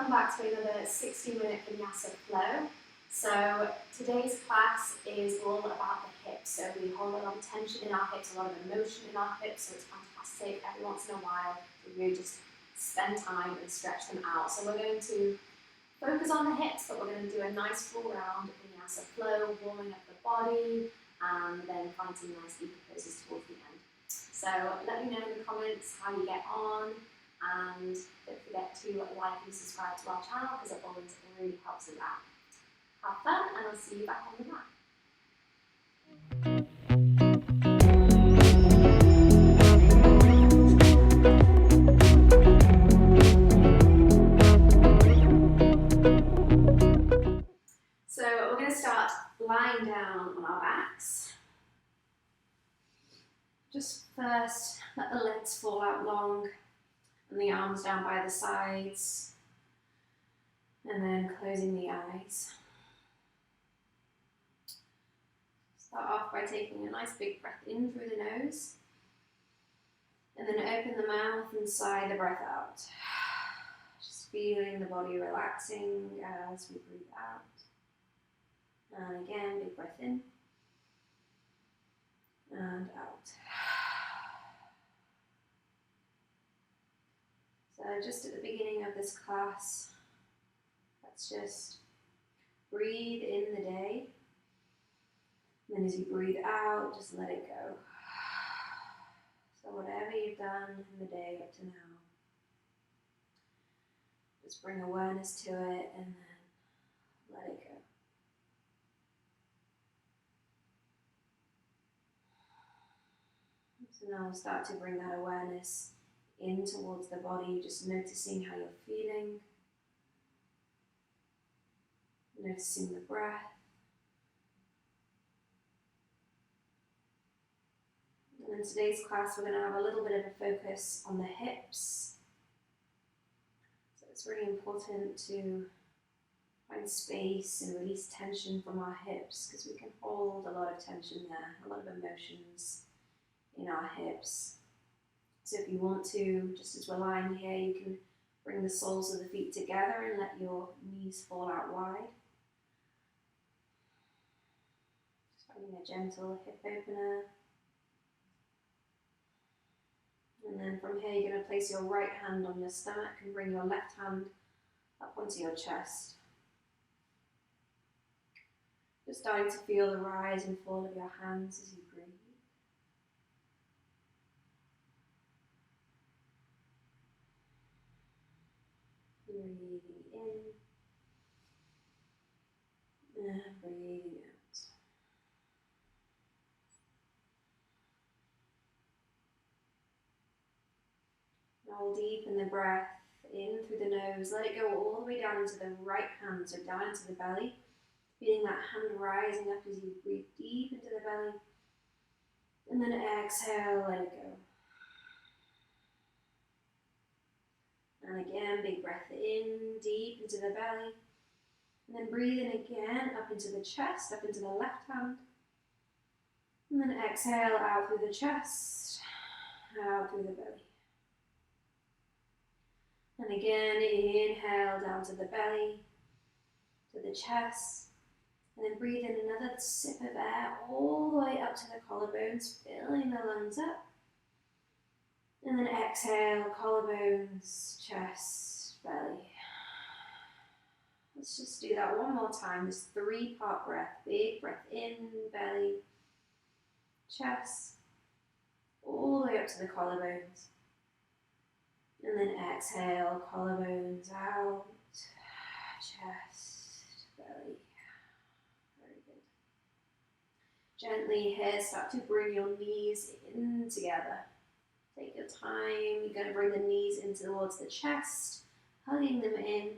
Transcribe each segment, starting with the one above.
welcome back to another 60-minute Vinyasa flow. So today's class is all about the hips. So we hold a lot of tension in our hips, a lot of emotion in our hips, so it's fantastic every once in a while to really just spend time and stretch them out. So we're going to focus on the hips, but we're going to do a nice full round Vinyasa flow, warming up the body, and then find some nice deeper poses towards the end. So let me know in the comments how you get on, and don't forget to like and subscribe to our channel because it always really helps us out. Have fun, and I'll see you back on the mat. So we're going to start lying down on our backs. Just first, let the legs fall out long and the arms down by the sides, and then closing the eyes. Start off by taking a nice big breath in through the nose, and then open the mouth and sigh the breath out. Just feeling the body relaxing as we breathe out. And again, big breath in and out. So just at the beginning of this class, let's just breathe in the day. And then as you breathe out, just let it go. So whatever you've done in the day up to now, just bring awareness to it and then let it go. So now we'll start to bring that awareness in towards the body, just noticing how you're feeling, noticing the breath. And in today's class, we're going to have a little bit of a focus on the hips. So it's really important to find space and release tension from our hips, because we can hold a lot of tension there, a lot of emotions in our hips. So if you want to, just as we're lying here, you can bring the soles of the feet together and let your knees fall out wide. Just finding a gentle hip opener. And then from here, you're going to place your right hand on your stomach and bring your left hand up onto your chest. Just starting to feel the rise and fall of your hands as you breathe. Breathing in and breathing out. Now deepen the breath in through the nose. Let it go all the way down into the right hand, so down into the belly. Feeling that hand rising up as you breathe deep into the belly. And then exhale, let it go. And again, big breath in, deep into the belly. And then breathe in again, up into the chest, up into the left hand. And then exhale out through the chest, out through the belly. And again, inhale down to the belly, to the chest. And then breathe in another sip of air all the way up to the collarbones, filling the lungs up. And then exhale, collarbones, chest, belly. Let's just do that one more time, this 3-part breath. Big breath in, belly, chest, all the way up to the collarbones. And then exhale, collarbones out, chest, belly. Very good. Gently here, start to bring your knees in together. Take your time. You're going to bring the knees in towards the chest, hugging them in.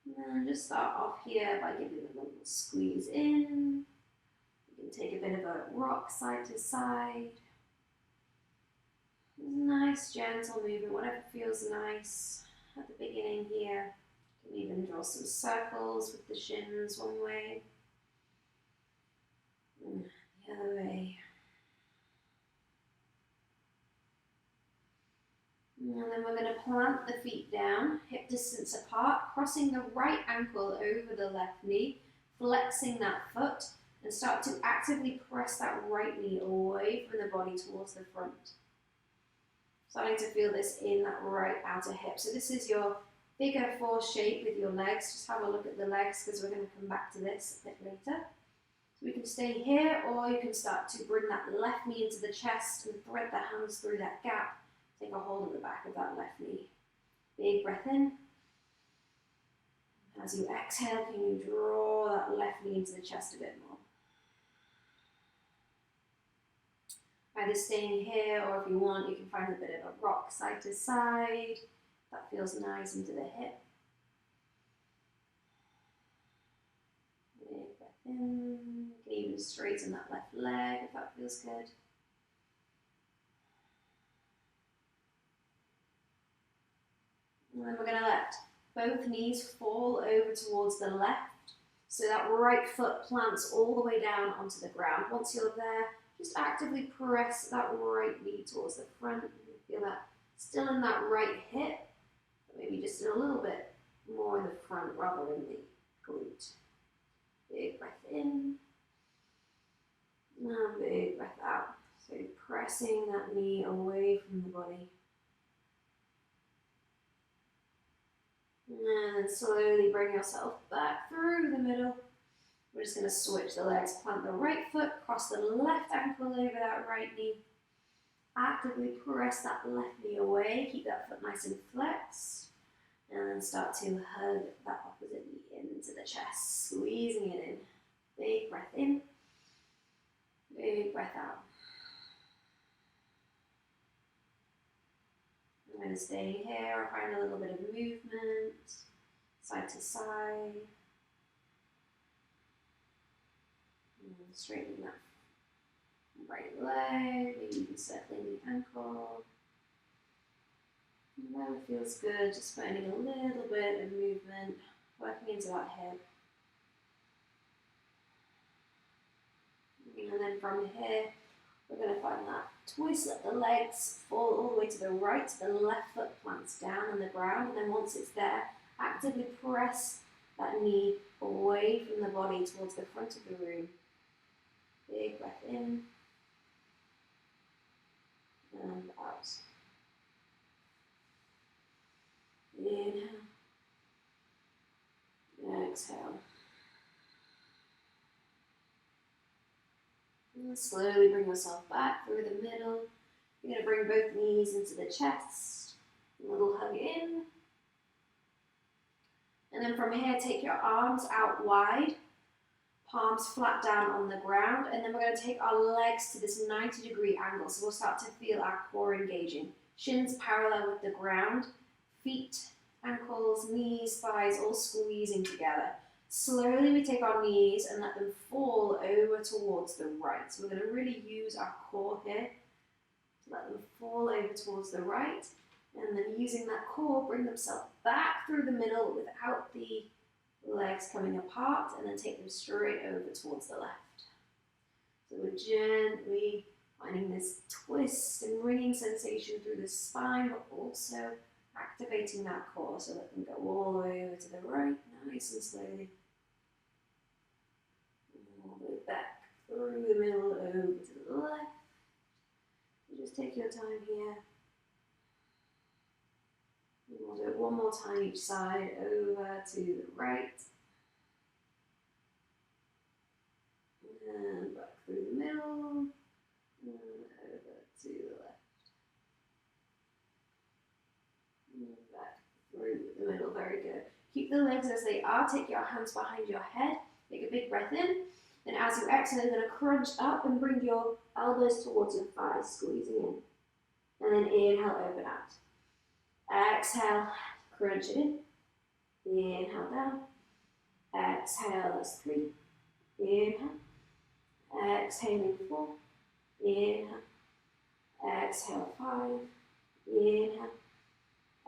And then just start off here by giving them a little squeeze in. You can take a bit of a rock side to side. Nice gentle movement, whatever feels nice at the beginning here. You can even draw some circles with the shins one way and the other way. And then we're going to plant the feet down, hip distance apart, crossing the right ankle over the left knee, flexing that foot, and start to actively press that right knee away from the body towards the front. Starting to feel this in that right outer hip. So this is your figure 4 shape with your legs. Just have a look at the legs because we're going to come back to this a bit later. So we can stay here, or you can start to bring that left knee into the chest and thread the hands through that gap. Take a hold of the back of that left knee. Big breath in. As you exhale, can you draw that left knee into the chest a bit more? Either staying here, or if you want, you can find a bit of a rock side to side. That feels nice into the hip. Big breath in. You can even straighten that left leg if that feels good. And then we're going to let both knees fall over towards the left. So that right foot plants all the way down onto the ground. Once you're there, just actively press that right knee towards the front. Feel that still in that right hip, but maybe just a little bit more in the front rather than the glute. Big breath in. And big breath out. So pressing that knee away from the body. And then slowly bring yourself back through the middle. We're just going to switch the legs. Plant the right foot, cross the left ankle over that right knee. Actively press that left knee away. Keep that foot nice and flexed. And then start to hug that opposite knee into the chest. Squeezing it in. Big breath in. Big breath out. I'm going to stay here, find a little bit of movement, side to side. And straightening that right leg, maybe even circling the ankle. And that feels good, just finding a little bit of movement, working into that hip. And then from here, we're going to find that twist, let the legs fall all the way to the right, the left foot plants down on the ground, and then once it's there, actively press that knee away from the body towards the front of the room. Big breath in and out. Inhale. Exhale. And slowly bring yourself back through the middle. You're going to bring both knees into the chest. A little hug in. And then from here, take your arms out wide. Palms flat down on the ground. And then we're going to take our legs to this 90-degree angle. So we'll start to feel our core engaging. Shins parallel with the ground. Feet, ankles, knees, thighs all squeezing together. Slowly we take our knees and let them fall over towards the right. So we're going to really use our core here to let them fall over towards the right. And then using that core, bring themselves back through the middle without the legs coming apart, and then take them straight over towards the left. So we're gently finding this twist and ringing sensation through the spine, but also activating that core so let them go all the way over to the right, nice and slowly. All the way back through the middle, over to the left. So just take your time here. And we'll do it one more time each side, over to the right. And back through the middle, and over to the left. And back through the middle, very good. Keep the legs as they are, take your hands behind your head, take a big breath in. And as you exhale, you're going to crunch up and bring your elbows towards your thighs, squeezing in. And then inhale, open out. Exhale, crunch it in. Inhale down. Exhale, that's 3. Inhale. Exhaling 4. Inhale. Exhale 5. Inhale.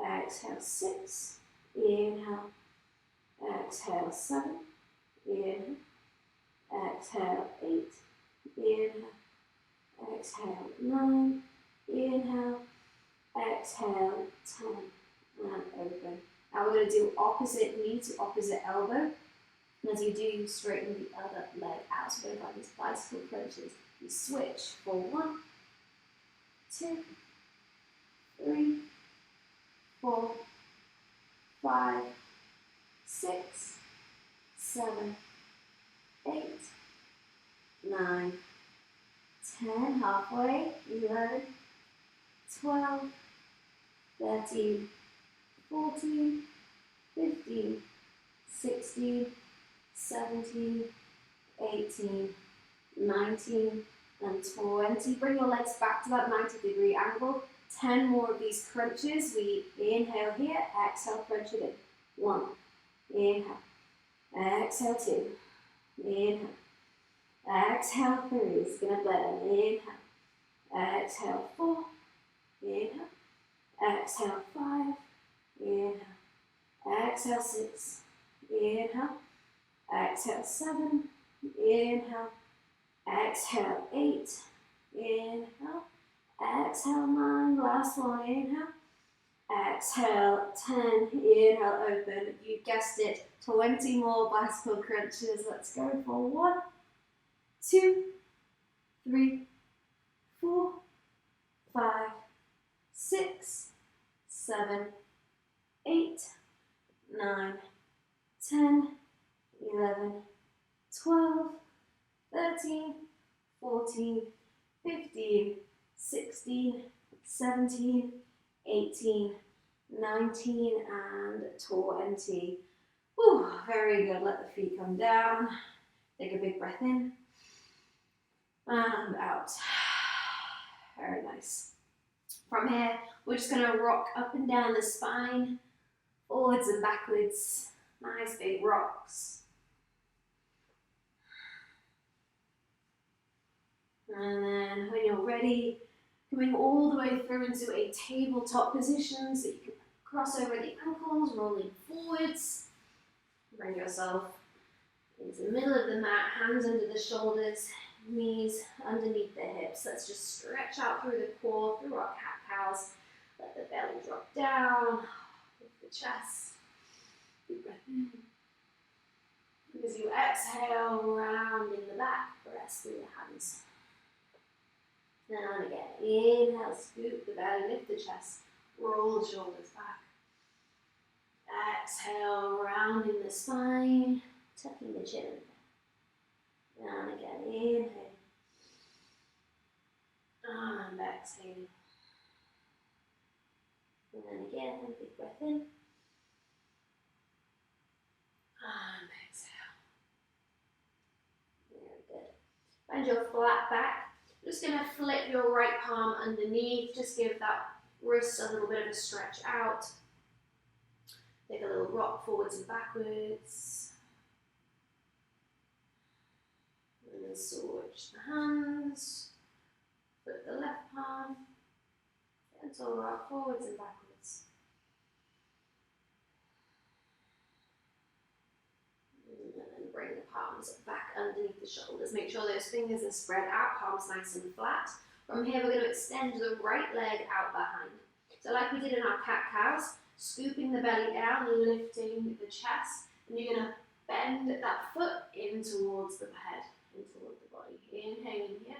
Exhale 6. Inhale. Exhale 7. Inhale. Exhale 8. Inhale. Exhale 9. Inhale. Exhale, 10, and open. Now we're going to do opposite knee to opposite elbow. And as you do, you straighten the other leg out. So we're going to find these bicycle crunches. You switch for 1, 2, 3, 4, 5, 6, 7, 8, 9, 10, halfway, 11, 12, 13, 14, 15, 16, 17, 18, 19, and 20. Bring your legs back to that 90-degree angle. 10 more of these crunches. We inhale here, exhale, crunch it in. 1, inhale, exhale, 2, inhale, exhale, 3, it's gonna blend, inhale, exhale, 4, inhale, exhale, 5, inhale, exhale, 6, inhale, exhale, 7, inhale, exhale, 8, inhale, exhale, 9, last one, inhale, exhale, 10, inhale, open. You guessed it, 20 more bicycle crunches. Let's go for 1, 2, 3, 4, 5, 6, 7, 8, 9, 10, 11, 12, 13, 14, 15, 16, 17, 18, 19, and 20. Whew, very good. Let the feet come down. Take a big breath in and out. Very nice. From here, we're just going to rock up and down the spine, forwards and backwards. Nice big rocks. And then when you're ready, coming all the way through into a tabletop position, so you can cross over the ankles, rolling forwards. Bring yourself into the middle of the mat, hands under the shoulders, knees underneath the hips. Let's just stretch out through the core, through our cat-cows. Let the belly drop down, lift the chest. Deep breath in. As you exhale, round in the back, press through the hands. And again, inhale, scoop the belly, lift the chest, roll the shoulders back. Exhale, rounding the spine, tucking the chin. And again, inhale. And exhale. And then again, big breath in. And exhale. Very good. Find your flat back. Just going to flip your right palm underneath. Just give that wrist a little bit of a stretch out. Take a little rock forwards and backwards. And then switch the hands. Flip the left palm. Gentle rock forwards and backwards. And then bring the palms back underneath the shoulders. Make sure those fingers are spread out, palms nice and flat. From here, we're going to extend the right leg out behind. So like we did in our cat-cows, scooping the belly down, lifting the chest, and you're going to bend that foot in towards the head, in towards the body. Inhaling here.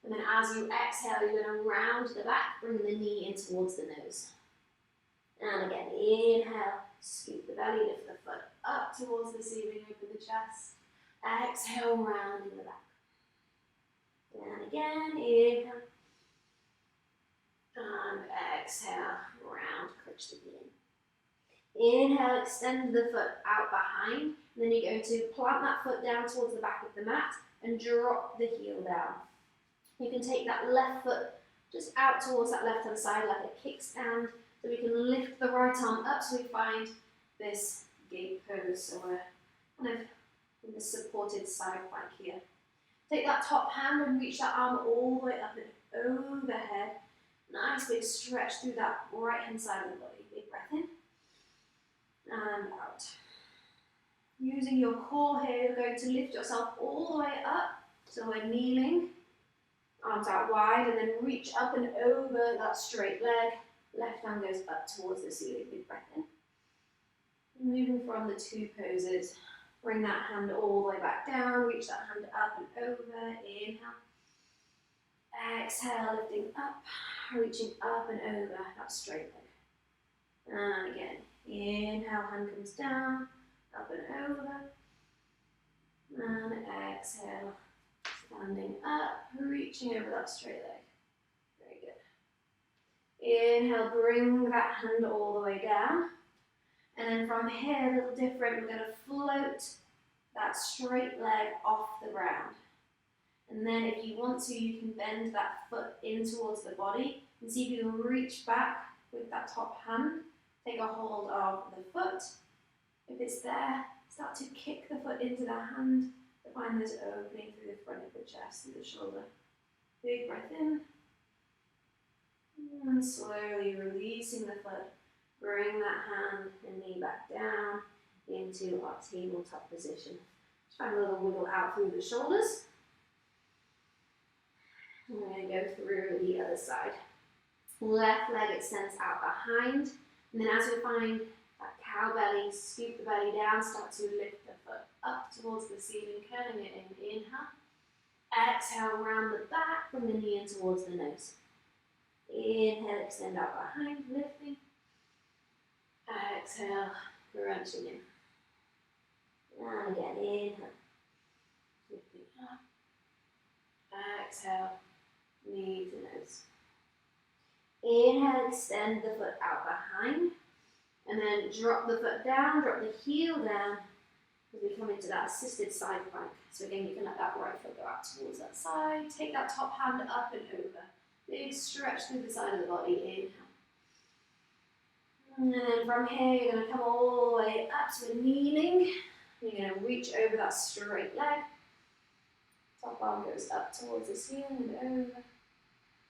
And then as you exhale, you're going to round the back, bring the knee in towards the nose. And again, inhale, scoop the belly, lift the foot up towards the ceiling, open the chest. Exhale, round in the back. And again, inhale. And exhale, round, crunch the knee in. Inhale, extend the foot out behind. And then you're going to plant that foot down towards the back of the mat and drop the heel down. You can take that left foot just out towards that left-hand side like a kickstand. So we can lift the right arm up so we find this gate pose. So we're kind of in the supported side plank here. Take that top hand and reach that arm all the way up and overhead. Nice big stretch through that right-hand side of the body. Big breath in and out. Using your core here, you're going to lift yourself all the way up. So we're kneeling, arms out wide, and then reach up and over that straight leg. Left hand goes up towards the ceiling. Big breath in. Moving from the two poses. Bring that hand all the way back down. Reach that hand up and over. Inhale. Exhale, lifting up. Reaching up and over. That straight leg. And again. Inhale, hand comes down. Up and over. And exhale. Standing up. Reaching over that straight leg. Very good. Inhale, bring that hand all the way down. And then from here, a little different, we're going to float that straight leg off the ground. And then if you want to, you can bend that foot in towards the body and see if you can reach back with that top hand. Take a hold of the foot. If it's there, start to kick the foot into the hand to find this opening through the front of the chest, through the shoulder. Big breath in. And slowly releasing the foot. Bring that hand and knee back down into our tabletop position. Just find a little wiggle out through the shoulders. We're going to go through the other side. Left leg extends out behind. And then as we find that cow belly, scoop the belly down, start to lift the foot up towards the ceiling, curling it in. Inhale. Exhale, round the back, bring the knee in towards the nose. Inhale, extend out behind, lifting. Exhale, crunching in. And again, inhale. Lifting up. Exhale, knee to nose. Inhale, extend the foot out behind. And then drop the foot down, drop the heel down as we come into that assisted side plank. So again, you can let that right foot go out towards that side. Take that top hand up and over. Big stretch through the side of the body. Inhale. And then from here, you're going to come all the way up to a kneeling. You're going to reach over that straight leg. Top arm goes up towards the ceiling and over.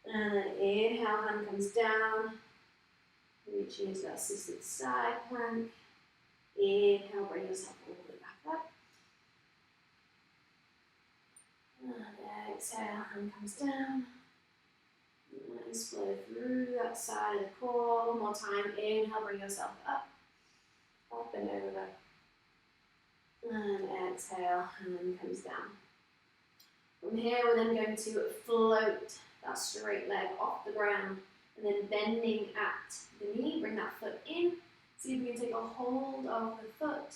And then inhale, hand comes down. Reaching into that assisted side plank. Inhale, bring yourself all the way back up. And exhale, hand comes down. Nice flow through that side of the core. One more time. Inhale, bring yourself up. Up and over. And exhale, and then comes down. From here, we're then going to float that straight leg off the ground. And then bending at the knee, bring that foot in. See if we can take a hold of the foot.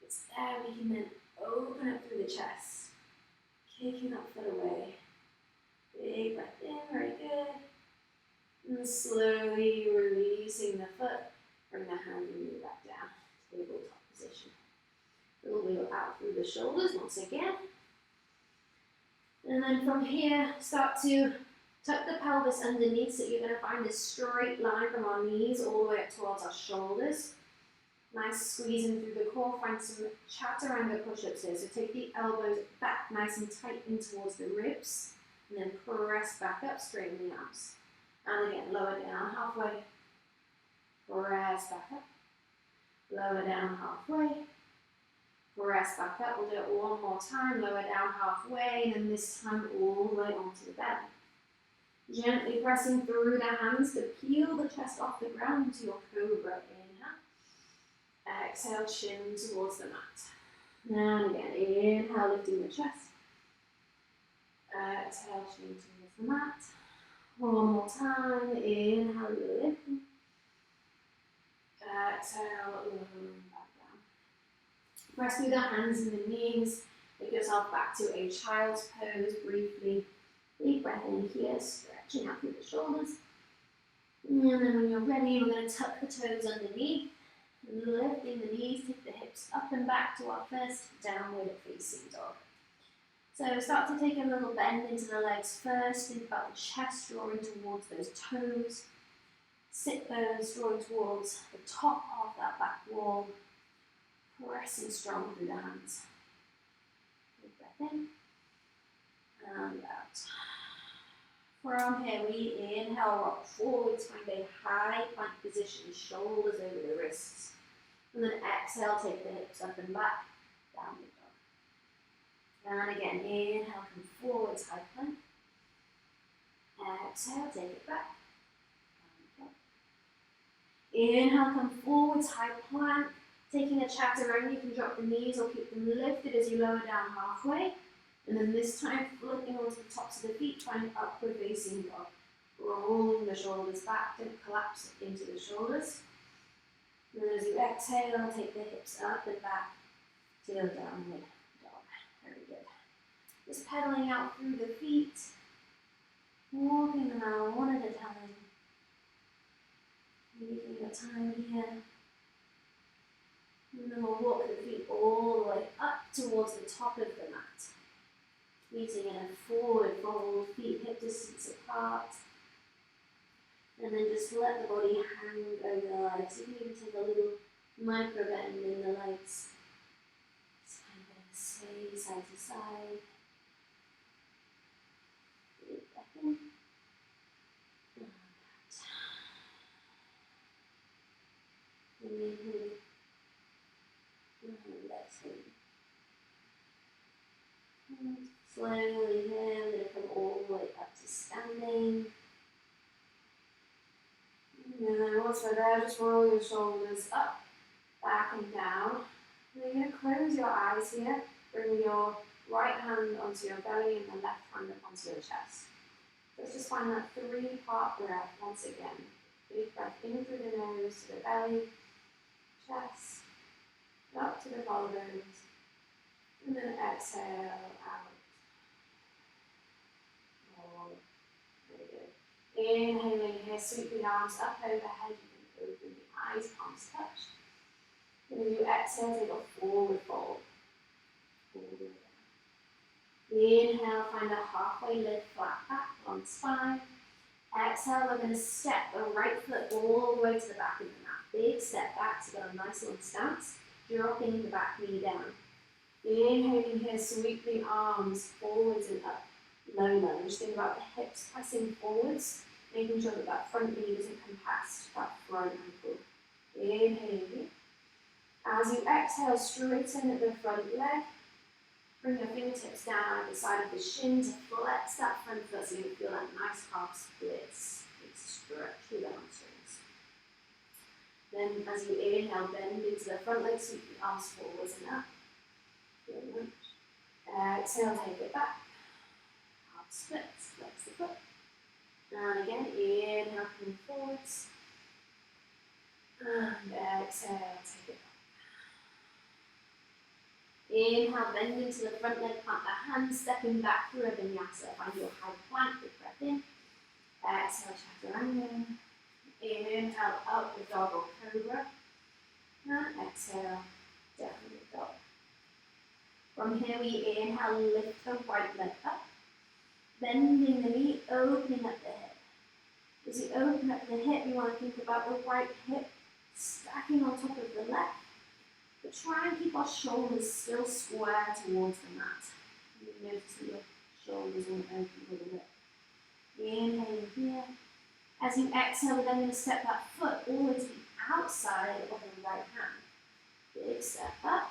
If it's there, we can then open up through the chest. Kicking that foot away. Big breath in, very good. And slowly releasing the foot. Bring the hand and knee back down. Tabletop position. Little wiggle out through the shoulders once again. And then from here, start to tuck the pelvis underneath, so you're going to find this straight line from our knees all the way up towards our shoulders. Nice squeezing through the core. Find some chaturanga push-ups here. So take the elbows back nice and tight in towards the ribs. And then press back up, straighten the arms. And again, lower down halfway. Press back up. Lower down halfway. Press back up. We'll do it one more time. Lower down halfway. And then this time all the way onto the belly. Gently pressing through the hands to peel the chest off the ground into your cobra. Inhale. Exhale, chin towards the mat. And again, inhale, lifting the chest. Exhale, chin towards the mat. One more time. Inhale, you're lifting. Exhale, lowering back down. Press through the hands and the knees. Take yourself back to a child's pose briefly. Deep breath in here, stretching out through the shoulders. And then when you're ready, we're going to tuck the toes underneath. Lifting the knees, take the hips up and back to our first downward facing dog. So start to take a little bend into the legs first. Think about the chest drawing towards those toes. Sit bones drawing towards the top of that back wall. Pressing strong through the hands. Deep breath in and out. From here, we inhale, rock forward, find a high plank position, shoulders over the wrists. And then exhale, take the hips up and back, downward dog. And again, inhale, come forward, high plank. Exhale, take it back, downward dog. Inhale, come forwards, high plank. Taking a chaturanga, you can drop the knees or keep them lifted as you lower down halfway. And then this time, flipping onto the tops of the feet, find upward facing dog. Rolling the shoulders back, don't collapse into the shoulders. And then as you exhale, take the hips up and back to your downward dog. Very good. Just pedaling out through the feet, walking them out one at a time. Taking your time here. And then we'll walk the feet all the way up towards the top of the mat. Meeting in a forward fold, feet hip distance apart. And then just let the body hang over the legs. You can even take a little micro bend in the legs. Just kind of sway side to side. Deep breath in. And out. Inhale. And exhale. And slowly here, we're going to come all the way up to standing. And then once we're there, just roll your shoulders up, back and down. And then you're going to close your eyes here. Bring your right hand onto your belly and the left hand up onto your chest. Let's just find that 3-part breath once again. Big breath in through the nose to the belly, chest, up to the collarbones. And then exhale out. Roll. Very good. Inhaling here, sweep the arms up overhead. You can open the eyes, palms touch. And as you exhale, take a forward fold. Forward. Inhale, find a halfway lift, flat back, long spine. Exhale, we're going to step the right foot all the way to the back of the mat. Big step back to get a nice long stance, dropping the back knee down. Inhaling here, sweep the arms forwards and up. Low lunge. Think about the hips pressing forwards, making sure that that front knee doesn't come past that front ankle. Inhaling here. As you exhale, straighten the front leg. Bring your fingertips down at the side of the shin to flex that front foot so you can feel that nice calf splits. Big stretch through the hamstrings. Then as you inhale, bend into the front leg, sweep the arms forwards and up. Exhale, take it back. Half splits, flex the foot. And again, inhale, come forwards. And exhale, take it back. Inhale, bend into the front leg, plant the hands, stepping back through a vinyasa. Find your high plank, big breath in. Exhale, chaturanga. Inhale, up the dog or cobra. And exhale, downward dog. From here, we inhale, lift the right leg up. Bending the knee, opening up the hip. As you open up the hip, you want to think about the right hip stacking on top of the left. But try and keep our shoulders still square towards the mat. You notice that your shoulders won't open a little bit. Inhaling here. As you exhale, we're then going to step that foot all the way to the outside of the right hand. Big step up.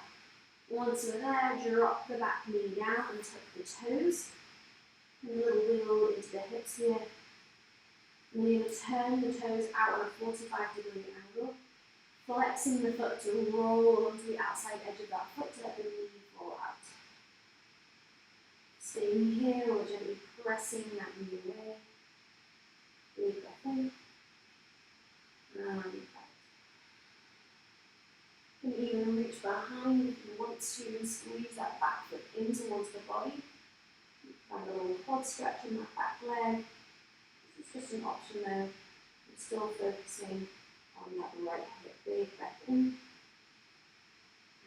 Once we're there, drop the back knee down and tuck the toes. And a little wiggle into the hips here. And then you're going to turn the toes out on a 45-degree angle. Flexing the foot to roll onto the outside edge of that foot to let the knee fall out. Staying here or gently pressing that knee away. Big breath in. And out. You can even reach behind if you want to and squeeze that back foot in towards the body. Find a little quad stretch in that back leg. This is just an option though. I'm still focusing on that right hip. Big breath in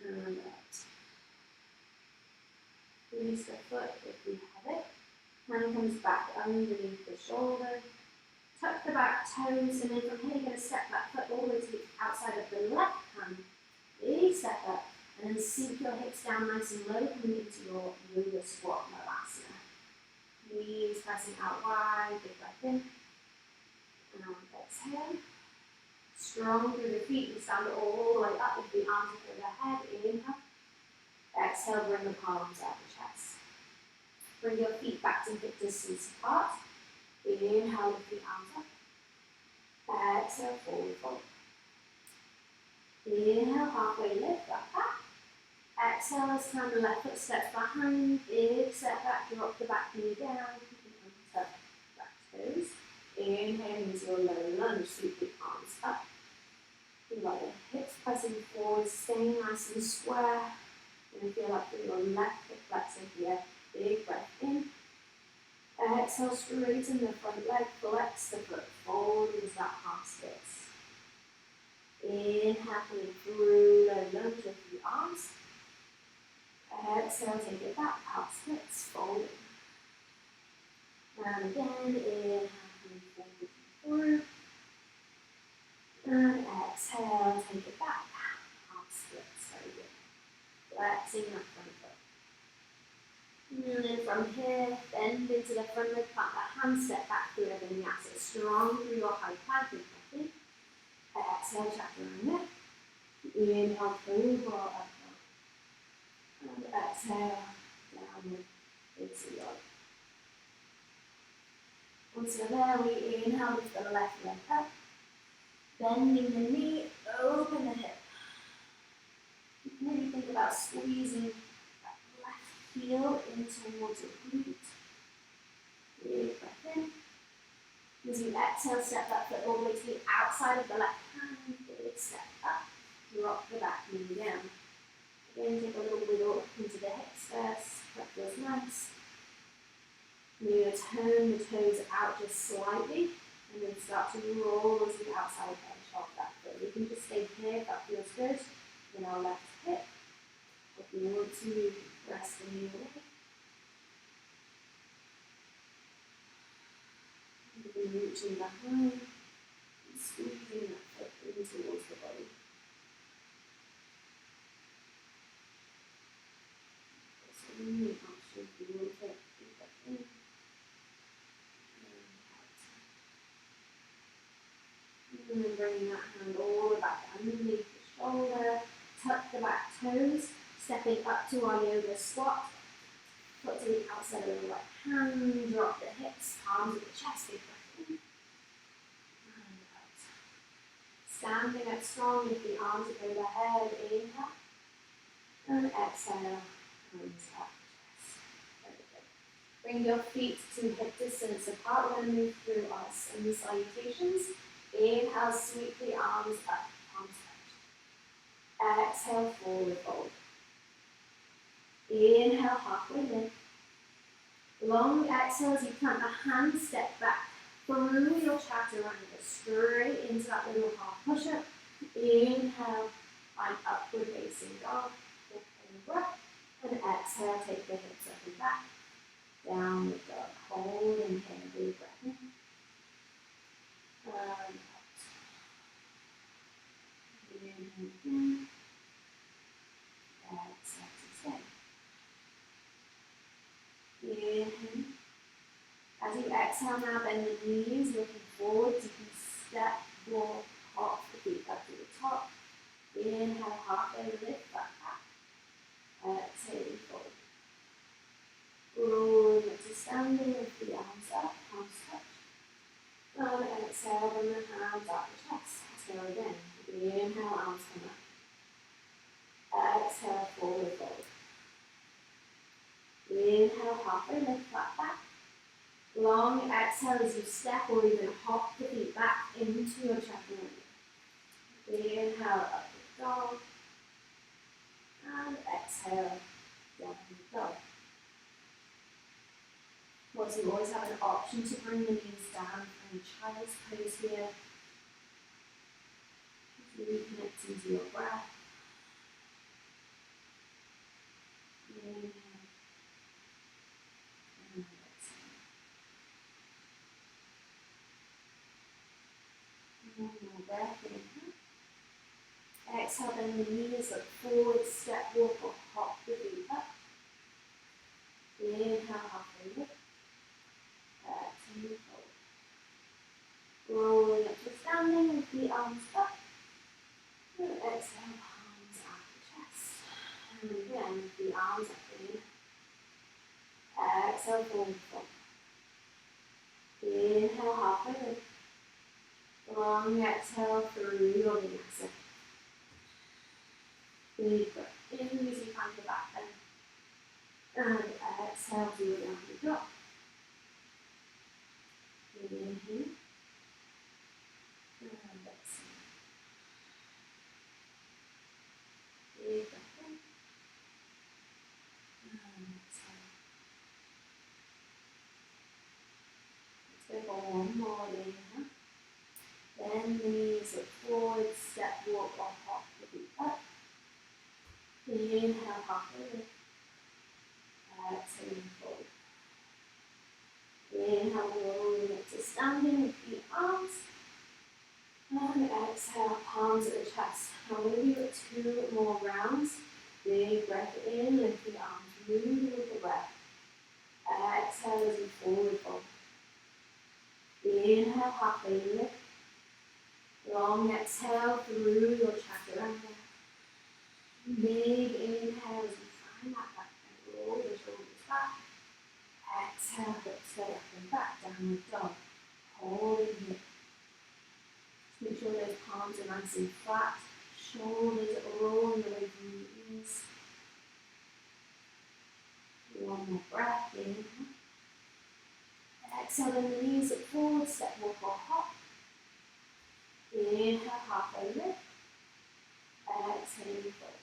and out. Release the foot if we have it. Hand comes back underneath the shoulder. Tuck the back toes, and then from here you're going to step that foot all the way to the outside of the left hand. Big step up, and then sink your hips down nice and low, coming into your yoga squat malasana. Knees pressing out wide, big breath in. And exhale. Strong through the feet, and stand all the way up with the arms over the head. Inhale. Exhale, bring the palms out the chest. Bring your feet back to hip distance apart. Inhale, lift the arms up. Exhale, forward fold. Inhale, halfway lift, back back. Exhale, as time the left foot steps behind, big step back, drop the back knee down, keep the back toes. Inhale into your low lunge, sweep the arms up. Like the hips pressing forward, staying nice and square. And feel like your left hip flexing here. Big breath in. Exhale, straighten the front leg, flex the foot forward into that half splits. Inhale, coming through low lunge with the arms. Exhale, take it back, half splits, folding. And again, inhale, coming forward through. And exhale, take it back, half splits, very good. Flexing that front foot. And then from here, bend into the front leg, plant the hand, step back through a vinyasa. Strong through your high plank, big breath in. Exhale, chaturanga. Inhale, through, roll up. And exhale, downward into dog. Once you're there, we inhale with the left leg up. Bending the knee, open the hip. Really think about squeezing that left heel in towards your glute. Big breath in. As you exhale, step that foot all the way to the outside of the left hand. Big step up. Drop the back knee down. Again, take a little wiggle into the hips first. That feels nice. You're going to turn the toes out just slightly and then start to roll to the outside edge of that foot. You can just stay here if that feels good in our left hip. If you want to, rest the knee away. And reaching behind and squeezing that foot in towards the body. So really option if you want to take that in. And then bringing that hand all the way back underneath the shoulder, tuck the back toes, stepping up to our yoga squat, foot to the outside of the right hand, drop the hips, palms at the chest, big breath in, and out. Standing up strong with the arms overhead, inhale, and exhale, hands up the chest. Very good. Bring your feet to hip distance apart. We're going to move through our sun salutations. Inhale, sweep the arms up, palms touch. Exhale, forward fold. Inhale, halfway lift. Long exhale as you plant the hand, step back through your chaturanga, straight into that little half push-up. Inhale, find upward facing dog. Lift the breath. And exhale, take the hips up and back. Downward dog. Hold and here, big breath in. And out. Inhale again. Exhale to stay. Inhale. As you exhale now, bend the knees, looking forward. You can step, walk, hop the feet up to the top. Inhale, halfway lift, back up. Exhale, fold. Rolling up to standing with the arms up, palms touch. And exhale, bring the hands out the chest. Let's go again. Inhale, arms come up. Exhale, forward fold. Inhale, halfway lift, flat back. Long exhale as you step or even hop the feet back into your chaturanga. Inhale, upward dog. And exhale, downward dog. Of course, you always have an option to bring the knees down from child's pose here. Reconnecting to your breath. Inhale. And exhale. One more breath, inhale. Exhale, bend the knees, look forward, step, walk or hop the feet up. Inhale, halfway lift. Exhale, fold. Rolling up to standing with the arms up. And exhale, palms out the chest. And again, with the arms up in. Exhale, forward fold. Inhale, halfway lift. Long exhale through your vinyasa. Big breath in as you find your back bend. And exhale to your downward dog. Inhale. And exhale. Big breath in. And exhale. Let's go for one more. Inhale. Bend the knees, look forward, step, walk, or hop the feet up. Inhale, halfway lift. Exhale, forward. Inhale, rolling up to standing with the arms. And exhale, palms at the chest. Now we're going to do it 2 more rounds. Big breath in, lift the arms, move with the breath. Exhale as you forward fold. Inhale, halfway lift. Long exhale through your chaturanga. Big inhale as you find that back and roll the shoulders back. Exhale, hips go up and back, downward dog. Holding here. Make sure those palms are nice and flat. Shoulders rolling away from the knees. One more breath, inhale. Exhale, then the knees look forward, step, walk or hop. Inhale, halfway lift. Exhale, fold.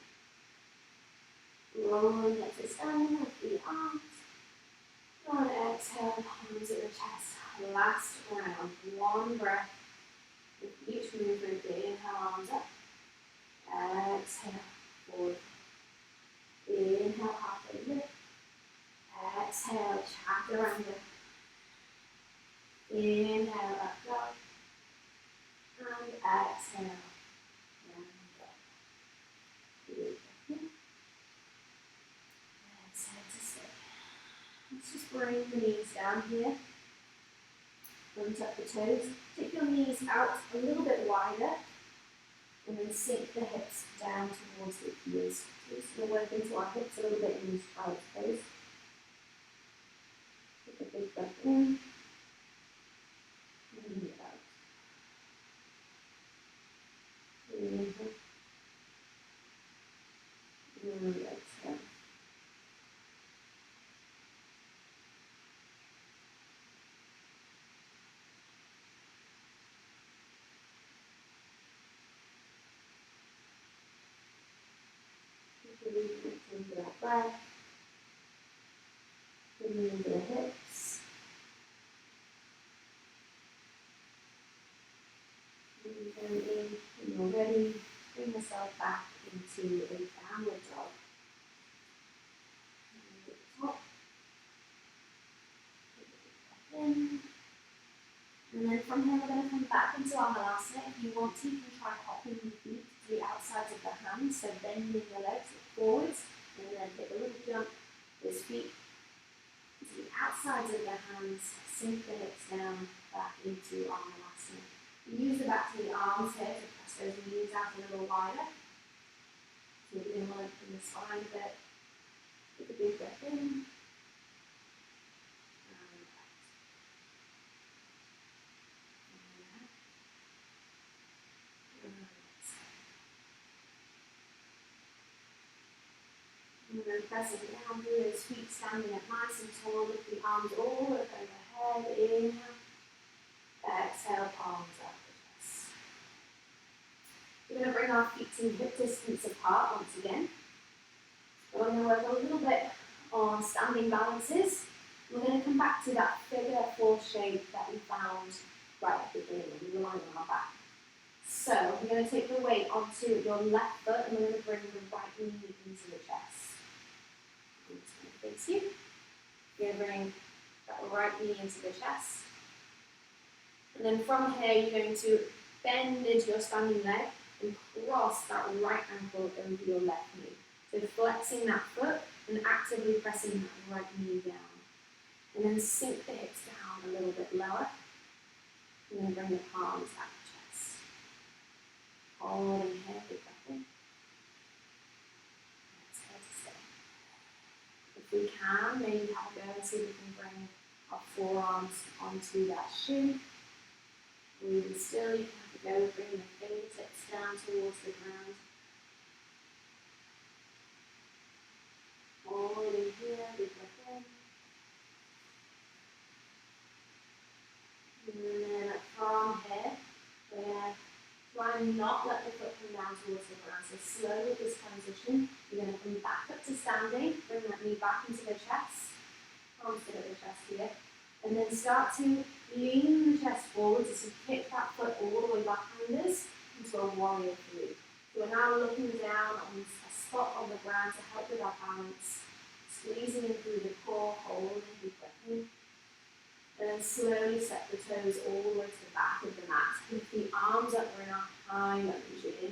Rolling up to standing with the arms. And exhale, palms at the chest. Last round, 1 breath. With each movement, inhale, arms up. Exhale, forward. Inhale, halfway lift. Exhale, chaturanga. Inhale, up dog. And exhale, down dog. Big breath in. Exhale to stay. Let's just bring the knees down here. Front up the toes. Take your knees out a little bit wider. And then sink the hips down towards the heels. So we're just going to work into our hips a little bit in this child's pose. Take a big breath in. And out. Inhale. And exhale. Into that breath. Bring into the hips. And go in when you're ready. Bring yourself back into a downward dog. And at the top. In. And then from here we're going to come back into our Vinyasa. If you want to, you can try hopping the feet to the outsides of the hands, so bending the legs forwards, and then take a little jump, those feet to the outsides of the hands, sink the hips down back into our Vinyasa. You use the back of the arms here to press those knees out a little wider. So we're going to lengthen the spine a bit. Take a big breath in. And then pressing down through those feet, standing up nice and tall, with the arms all up overhead. Inhale. Exhale, palms up the chest. We're going to bring our feet to hip distance apart once again. We're going to work a little bit on standing balances. We're going to come back to that figure 4 shape that we found right at the beginning when we were lying on our back. So we're going to take the weight onto your left foot and we're going to bring the right knee into the chest. I'm just going to face you. You're going to bring that right knee into the chest. And then from here, you're going to bend into your standing leg and cross that right ankle over your left knee. So flexing that foot and actively pressing that right knee down. And then sink the hips down a little bit lower. And then bring the palms at the chest. Holding here, big breath in. Exhale to stay. If we can, maybe have a go and see if we can bring our forearms onto that shin. Breathing still, you can have a go, bring the fingertips down towards the ground. not let the foot come down towards the ground. So slow with this transition. You're going to come back up to standing, bring that knee back into the chest, palms to the chest here, and then start to lean the chest forward as you kick that foot all the way behind us into a warrior three. So we're now looking down on a spot on the ground to help with our balance, squeezing in through the core, holding deep breath in. And then slowly step the toes all the way to the back of the mat. Lift the arms up, we're in our high lunge. Inhale.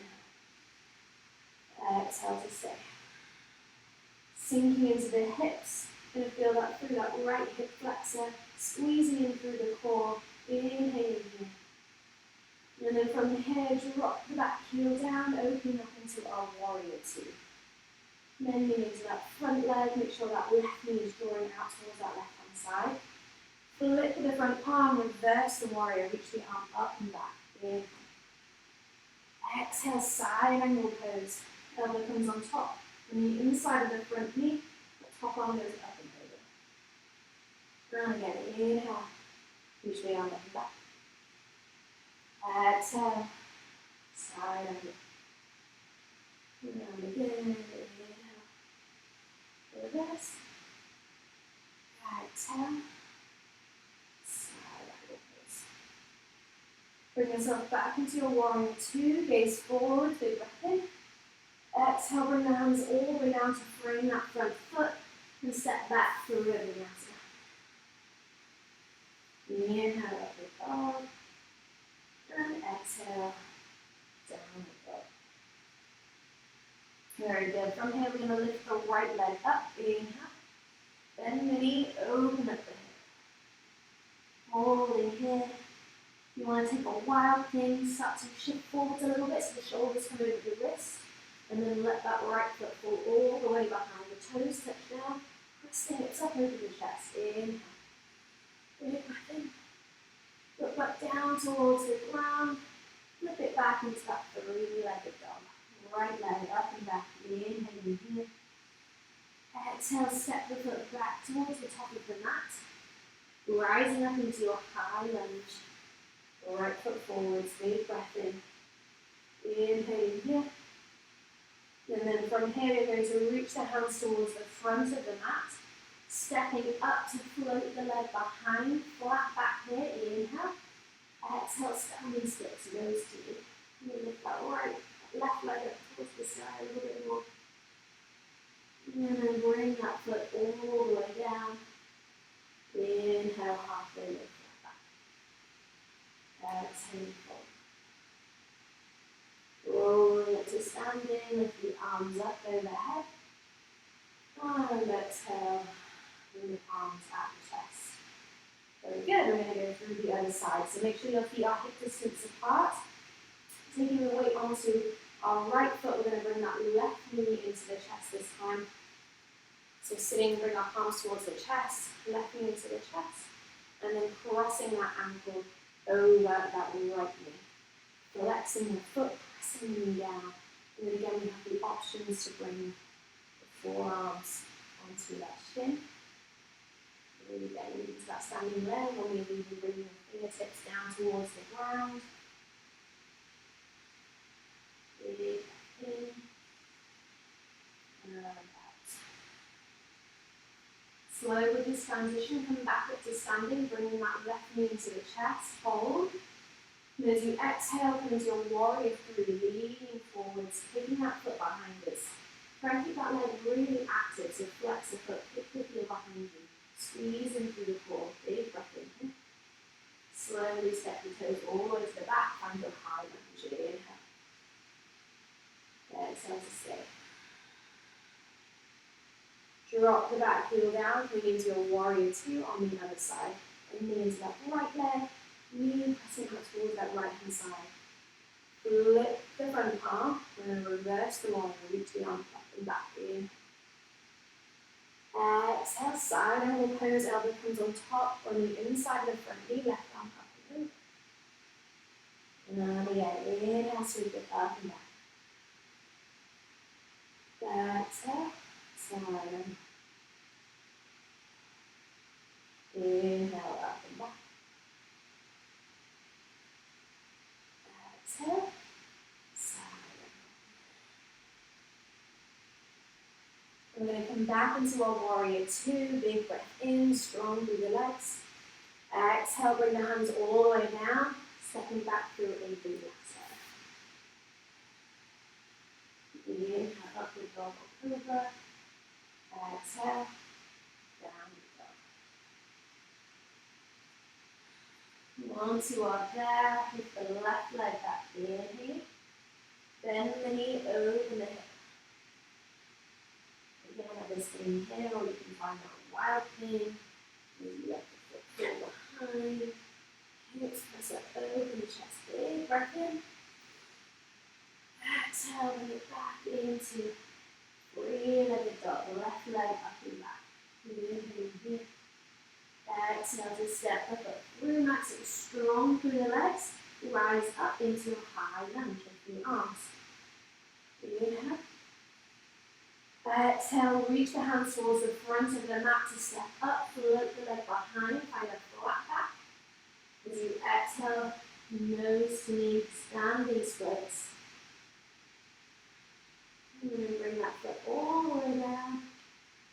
Exhale to stay. Sinking into the hips. Going to feel that through that right hip flexor. Squeezing in through the core. Inhaling here. And then from here, drop the back heel down, opening up into our warrior two. Bending into that front leg. Make sure that left knee is drawing out towards that left hand side. Flip the front palm, reverse the warrior, reach the arm up and back. Inhale. Exhale, side angle pose. Elbow comes on top. On the inside of the front knee, the top arm goes up and over. And again, inhale. Reach the arm up and back. Exhale. Side angle. And again, inhale. Reverse. Exhale. Bring yourself back into your warrior two, gaze forward, big breath in. Exhale, bring the hands all the way down to frame that front foot and step back through a vinyasa. Inhale, up the dog. And exhale, down the dog. Very good. From here, we're going to lift the right leg up. Inhale. Bend the knee, open up the hip. Holding here. You want to take a wild thing, start to shift forwards a little bit so the shoulders come over the wrist, and then let that right foot fall all the way behind. The toes touch down, press the hips up over the chest. Inhale. Big breath in. Look back down towards the ground. Flip it back into that three-legged dog. Right leg up and back. Inhale here. Exhale, step the foot back towards the top of the mat. Rising up into your high lunge. Right foot forwards, big breath in. Inhaling here. And then from here, you're going to reach the hands towards the front of the mat. Stepping up to float the leg behind, flat back here. Inhale. Exhale, standing splits. Those two. You lift that left leg up towards the sky a little bit more. And then bring that foot all the way down. Inhale, halfway lift. Exhale, rolling it to standing, lift the arms up overhead. And exhale, bring the palms at the chest. Very good, we're going to go through the other side. So make sure your feet are hip distance apart. Taking the weight onto our right foot, we're going to bring that left knee into the chest this time. So sitting, bring our palms towards the chest, left knee into the chest, and then crossing that ankle over that right knee. Flexing the foot, pressing the knee down. And then again, we have the options to bring the forearms onto that shin. Really getting into that standing leg, or maybe even bringing the fingertips down towards the ground. Big in. And out. Slow with this transition, come back up to standing, bringing that left knee into the chest, hold. And as you exhale, come into your warrior three, leaning forwards, kicking that foot behind us. Try and keep that leg really active, so flex the foot, kick the heel behind you, squeeze in through the core, big breath in here. Slowly step the toes all the way to the back, find your high lunge, inhale. Exhale to stay. Drop the back heel down, coming into your warrior two on the other side. Bending into that right leg, knee pressing out towards that right hand side. Flip the front palm, we're going to reverse the warrior, reach the arm up and back in. Exhale, side angle pose, elbow comes on top, on the inside of the front knee, left arm up and over. And again, inhale, sweep it up and back. Exhale. Side. Inhale, up and back. Exhale. We're going to come back into our warrior two. Big breath in, strong through the legs. Exhale, bring the hands all the way down, stepping back through a vinyasa. Inhale, upward dog or cobra. Exhale, down dog. Once you are there, lift the left leg back. Inhale, bend the knee over the hip. Again, at this inhale, you can find that wild thing. Maybe let the foot fall behind. Hips press up over the chest. Big breath in. Exhale, bring it back into three-legged dog. Left leg up and back. Inhale here. Exhale to step the foot through, nice and strong through the legs. Rise up into a high lunge with the arms. Inhale. Exhale, reach the hands towards the front of the mat to step up, float the leg behind, find a flat back. As you exhale, nose to knee, standing splits. And then bring that foot all the way down.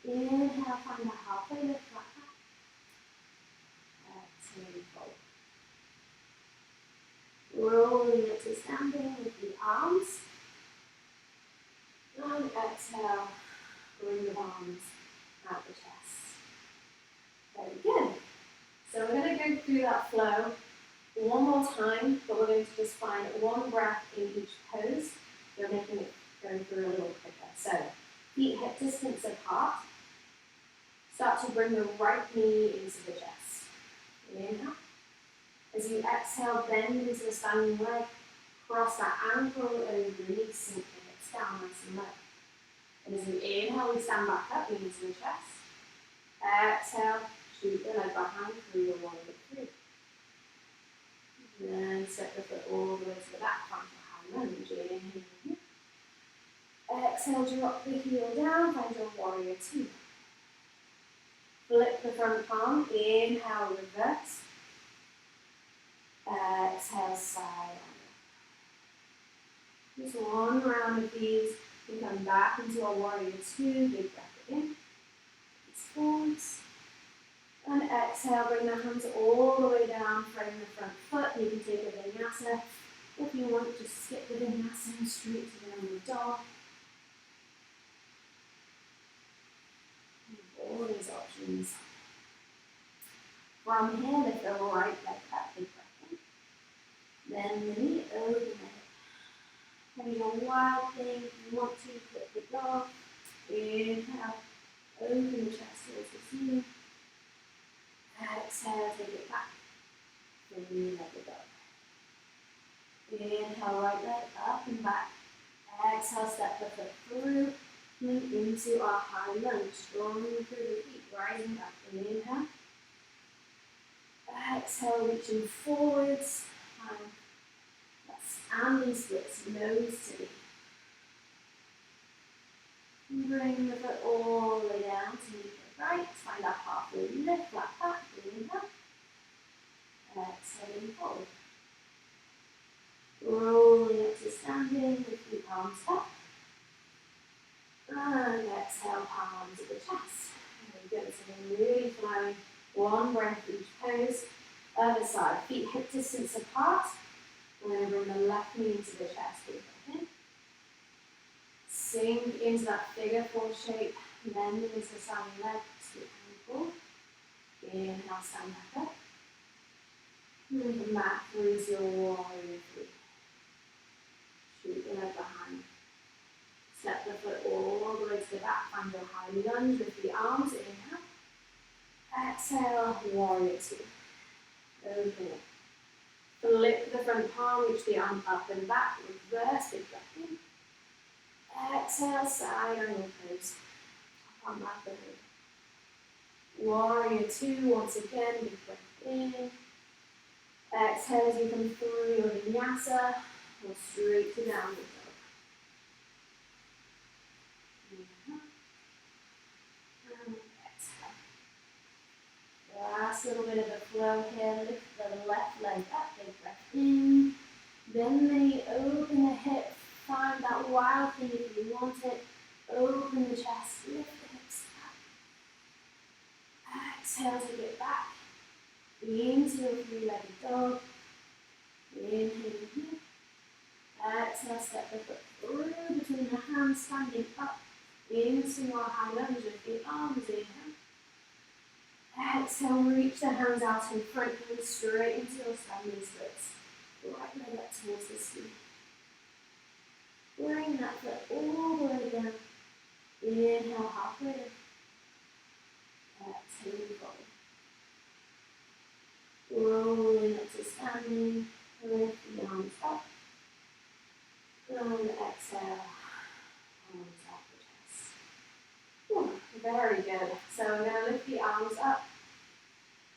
Inhale, find a halfway lift, flat back. Exhale, fold. Rolling it to standing with the arms. And exhale, bring the arms out the chest. Very good. So we're going to go through that flow one more time, but we're going to just find one breath in each pose. We're making it go through a little quicker. So feet hip distance apart. Start to bring the right knee into the chest. Inhale. As you exhale, bend into the standing leg. Cross that ankle over the knee, sink the hips down nice and low. And as you inhale, we stand back up, knee into the chest. Exhale, shoot the leg behind through your warrior three. Then step the foot all the way to the back, find your high lunge. Inhale here. Exhale, drop the heel down, find your warrior two. Flip the front palm, inhale, reverse. Exhale, side on. Just one round of these. We come back into our warrior two, big breath in. Release forwards. And exhale, bring the hands all the way down, frame the front foot. You can take a vinyasa. If you want, just skip the vinyasa and straight to the downward dog. All these options. From here, lift the right leg up, big breath in. Then the knee over the hip. Having a wild thing, if you want to, flip the dog. Inhale, open the chest towards the ceiling. Exhale, take it back. Three-legged dog. Inhale, right leg up and back. Exhale, step the foot through. Move into our high lunge. Strong through the feet, rising up. Inhale. Exhale, reaching forwards. Standing splits, nose to knee. Bring the foot all the way down to knee to right. Find that halfway lift, flat back. Inhale. Exhale and fold. Rolling up to standing with the arms up. And exhale, palms to the chest. Very good. So we're really flowing. One breath each pose. Other side. Feet hip distance apart. We're going to bring the left knee into the chest. Big breath in. Sink into that figure four shape. Bend into the standing leg. Scoot ankle. Inhale, stand back up. Move the mat through to your warrior three. Shoot the leg behind. Step the foot all the way to the back. Find your high lunge with the arms. Inhale. Exhale, warrior two. Open it. Flip the front palm, reach the arm up and back. Reverse, big breath in. Exhale, side angle pose. Up on that belly. Warrior two, once again, big breath in. Exhale as you come through your vinyasa, or straight to downward dog. Inhale. And exhale. Last little bit of a flow here. Lift the left leg up, big breath in. Bend the knee, open the hip. Find that wild thing if you want it. Open the chest, lift the hips up. Exhale to get back into your three-legged dog. Inhale here. Exhale, step the foot through between the hands, standing up into your high lunge with the arms. Inhale. Exhale, reach the hands out in front, going straight into your standing splits. Right leg up towards the seat. Bring that foot all the way down. Inhale, halfway down. Exhale, forward. Rolling up to standing. Lift the arms up. And exhale. Arms up the chest. Ooh, very good. So we're going to lift the arms up.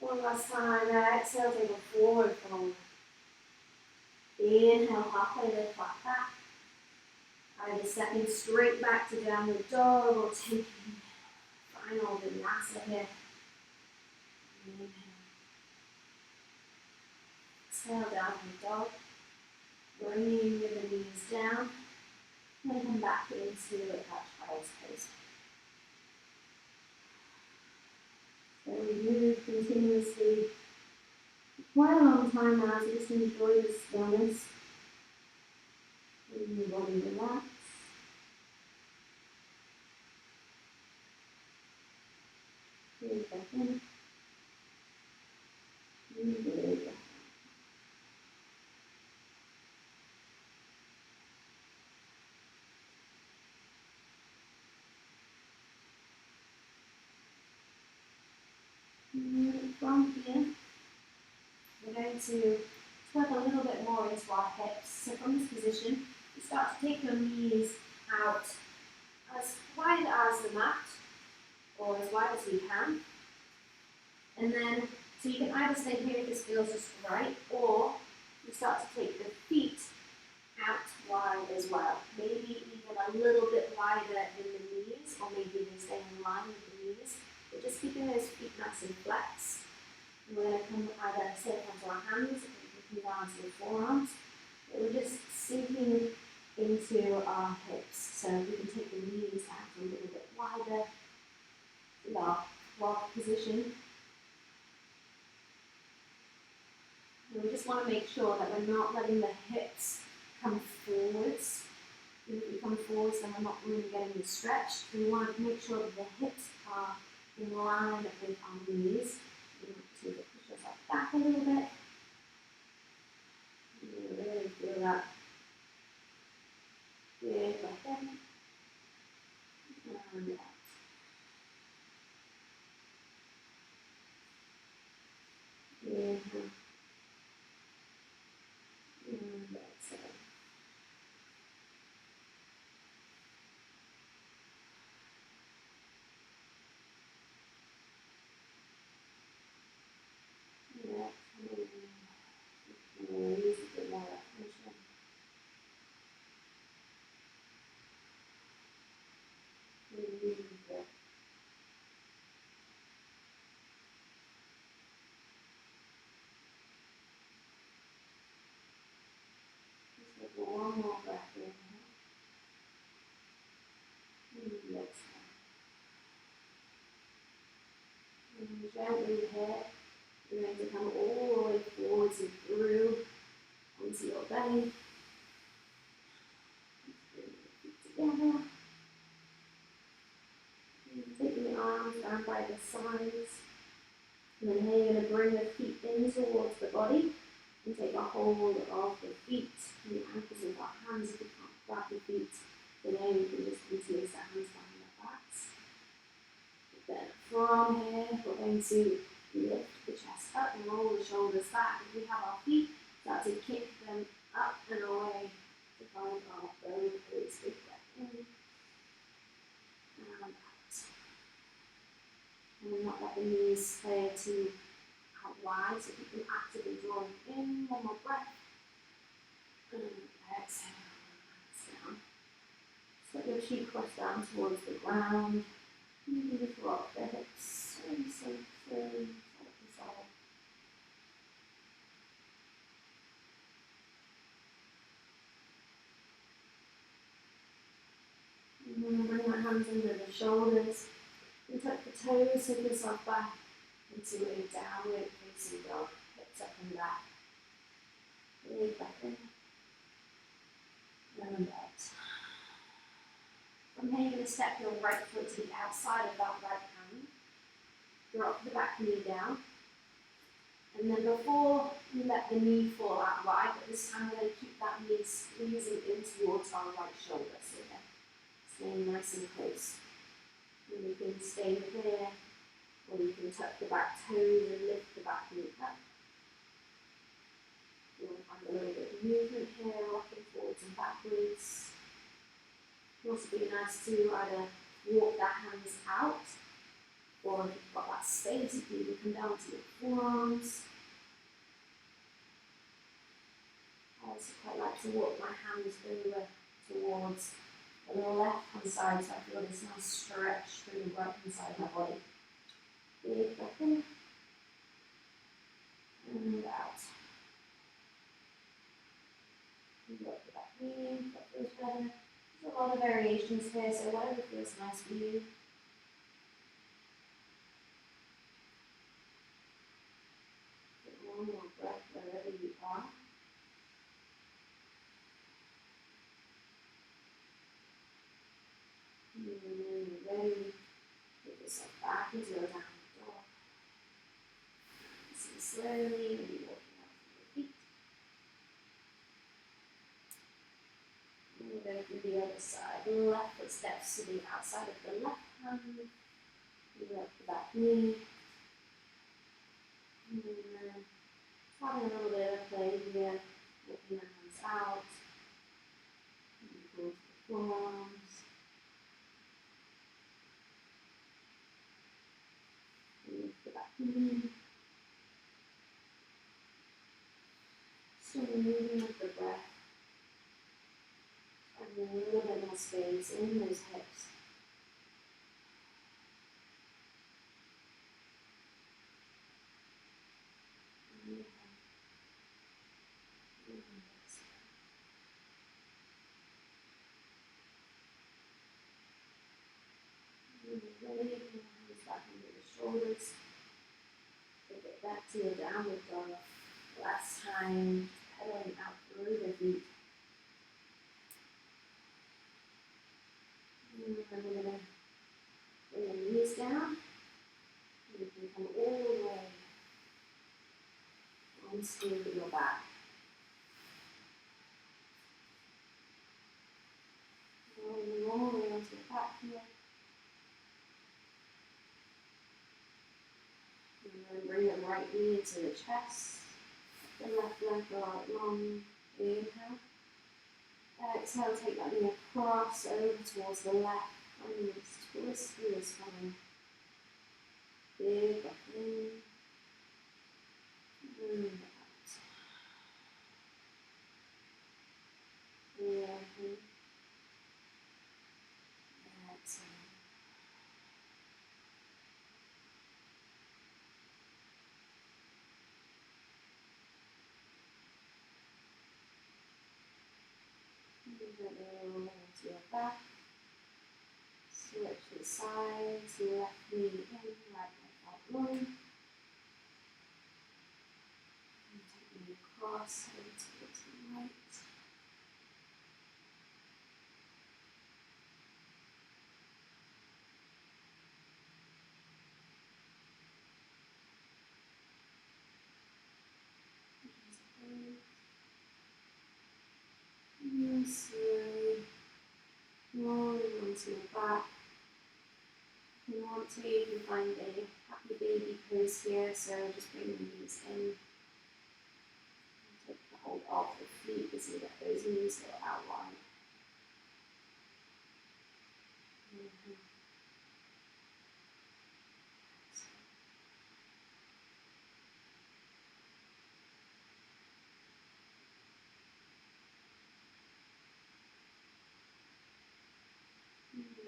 One last time. Exhale, take a forward fold. Inhale, halfway lift, flat back. Either stepping straight back to downward dog or taking final vinyasa here. Inhale. Exhale, downward dog. Bringing the knees down. And come back into that child's pose. So we move continuously. Quite a long time now, so just enjoy the stillness. Bring your body relax. Breathe back in. And breathe back out. And from here, we're going to work a little bit more into our hips. So from this position, you start to take your knees out as wide as the mat, or as wide as you can. And then, so you can either stay here if this feels just right, or you start to take the feet out wide as well. Maybe even a little bit wider in the knees, or maybe they stay in line with the knees. But just keeping those feet nice and flex. And we're going to come either sit onto our hands, or we can down to the forearms. But we're just sinking into our hips. So we can take the knees out a little bit wider with our walk position. And we just want to make sure that we're not letting the hips come forwards. If we come forwards, then we're not really getting the stretch. So we want to make sure that the hips are in line with our knees. We want to push ourselves back a little bit. You really feel that. Good, breath in. And out. Inhale. And exhale. Yeah, release a bit more of that tension. Release it. Just take one more breath in. And exhale. And gently here, you're going to come all the way forwards and through onto your belly. Bring the feet together. And take the arms down by the sides. And then here you're going to bring the feet in towards the body and take a hold of the feet and the ankles with our hands if you can't grab the feet. So then you can just continue to hands behind your backs. Then from here, we're going to lift the chest up and roll the shoulders back. If we have our feet, start to kick them up and away to find our belly pose. Big breath in and out. And then not let the knees stay too out wide, so keep them actively drawing in. One more breath. And exhale, hands down. Just let your cheek rest down towards the ground. You can just rock the hips so side to side. And then bring our hands under the shoulders. And tuck the toes, take yourself back into a downward facing dog. Hips up and back. Big breath in. And out. From here, you're going to step your right foot to the outside of that right hand. Drop the back knee down. And then before you let the knee fall out wide, but this time we're going to keep that knee squeezing in towards our right shoulder. So again, staying nice and close. And you can stay here, or you can tuck the back toes and lift the back knee up. You want to find a little bit of movement here, rocking forwards and backwards. It can also be nice to either walk the hands out, or if you've got that space, you can even come down to your forearms. I also quite like to walk my hands over towards the left hand side, so I feel this nice stretch through the right hand side of my body. Big breath in and out. And work the back knee, that feels better. There's a lot of variations here, so whatever feels nice for you. Get one more breath wherever you are. And then when you're ready, get yourself back into your downward dog. So slowly, maybe walking out from your feet. And we'll go through the other side. Left foot steps to the outside of the left hand. You up the back knee. And then having a little bit of play here, walking the hands out. And go to the forearms. Lift the back knee. So moving with the breath. And a little bit more space in those hips. Ready, hands back under the shoulders. Take it back to your downward dog. Last time, pedaling out through the feet. And then we're going to bring the knees down. And you can come all the way onto your back. Rolling all the way onto your back here. And then bring the right knee into the chest. The left leg go out long. Inhale. Exhale, take that knee across over towards the left. And just twist through your spine. Big breath in. And out. Inhale. Exhale. Roll to your back. Switch to the sides. Left knee in, right leg out long. And take the knee across over towards the right. And slowly rolling onto your back. If you want to, you can find a happy baby pose here, so just bring the knees in. And take the hold off the feet as you get those knees go out wide.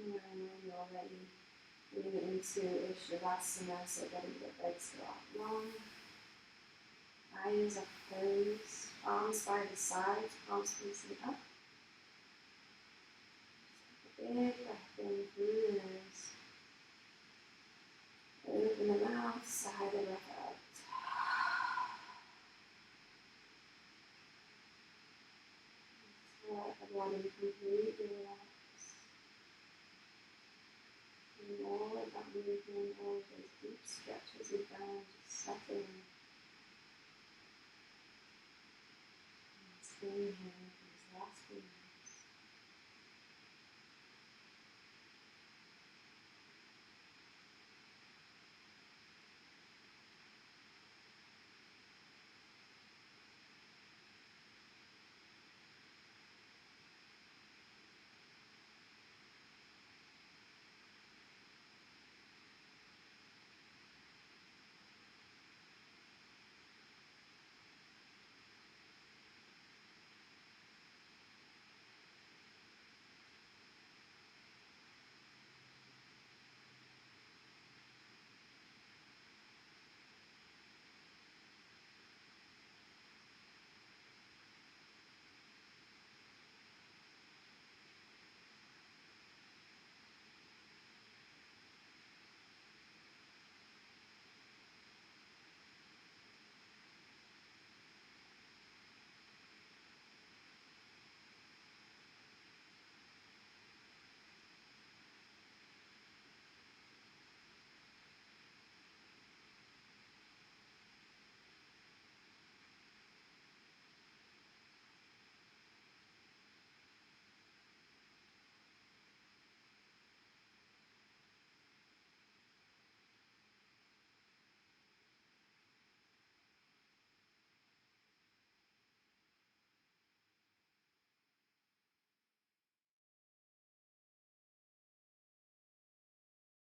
And when you're ready, moving into a Shavasana, so getting the legs go out long. Eyes are closed, arms by the side, palms facing up. Take a big breath in through body completely relax. And all of that movement, all of those deep stretches you've done, just settling. Let's inhale.